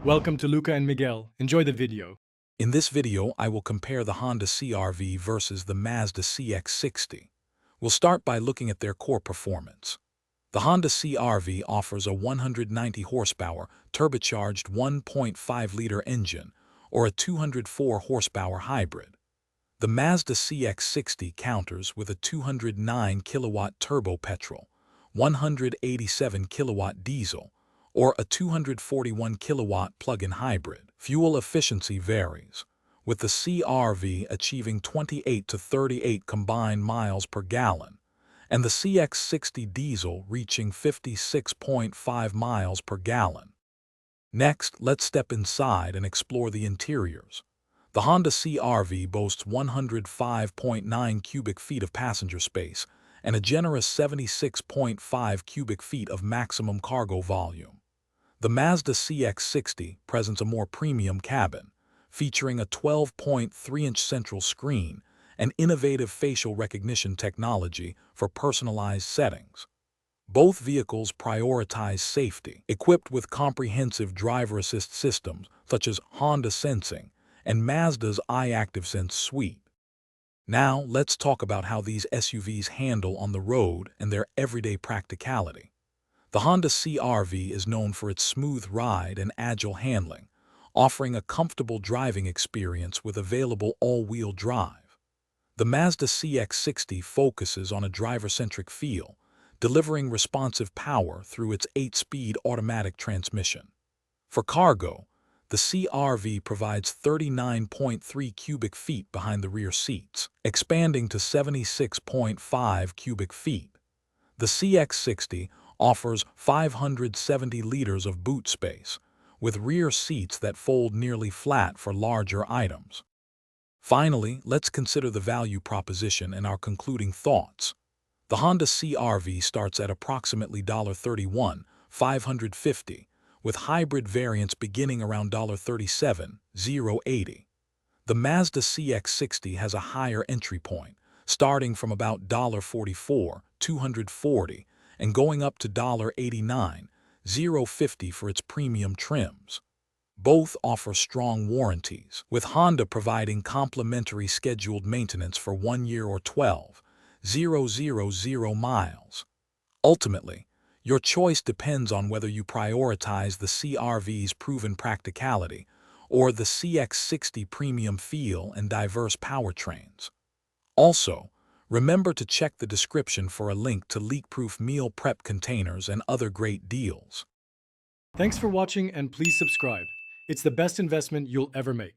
Welcome to Luca and Miguel. Enjoy the video. In this video, I will compare the Honda CR-V versus the Mazda CX-60. We'll start by looking at their core performance. The Honda CR-V offers a 190 horsepower turbocharged 1.5-liter engine or a 204 horsepower hybrid. The Mazda CX-60 counters with a 209 kilowatt turbo petrol, 187 kilowatt diesel, or a 241 kilowatt plug-in hybrid. Fuel efficiency varies, with the CR-V achieving 28 to 38 combined miles per gallon, and the CX-60 diesel reaching 56.5 miles per gallon. Next, let's step inside and explore the interiors. The Honda CR-V boasts 105.9 cubic feet of passenger space and a generous 76.5 cubic feet of maximum cargo volume. The Mazda CX-60 presents a more premium cabin, featuring a 12.3-inch central screen and innovative facial recognition technology for personalized settings. Both vehicles prioritize safety, equipped with comprehensive driver assist systems such as Honda Sensing and Mazda's iActiveSense suite. Now, let's talk about how these SUVs handle on the road and their everyday practicality. The Honda CR-V is known for its smooth ride and agile handling, offering a comfortable driving experience with available all-wheel drive. The Mazda CX-60 focuses on a driver-centric feel, delivering responsive power through its 8-speed automatic transmission. For cargo, the CR-V provides 39.3 cubic feet behind the rear seats, expanding to 76.5 cubic feet. The CX-60 offers 570 liters of boot space, with rear seats that fold nearly flat for larger items. Finally, let's consider the value proposition and our concluding thoughts. The Honda CR-V starts at approximately $31,550, with hybrid variants beginning around $37,080. The Mazda CX-60 has a higher entry point, starting from about $44,240 and going up to $89,050 for its premium trims. Both offer strong warranties, with Honda providing complimentary scheduled maintenance for 1 year or 12,000 miles. Ultimately, your choice depends on whether you prioritize the CR-V's proven practicality or the CX-60 premium feel and diverse powertrains. Also, remember to check the description for a link to leak-proof meal prep containers and other great deals. Thanks for watching and please subscribe. It's the best investment you'll ever make.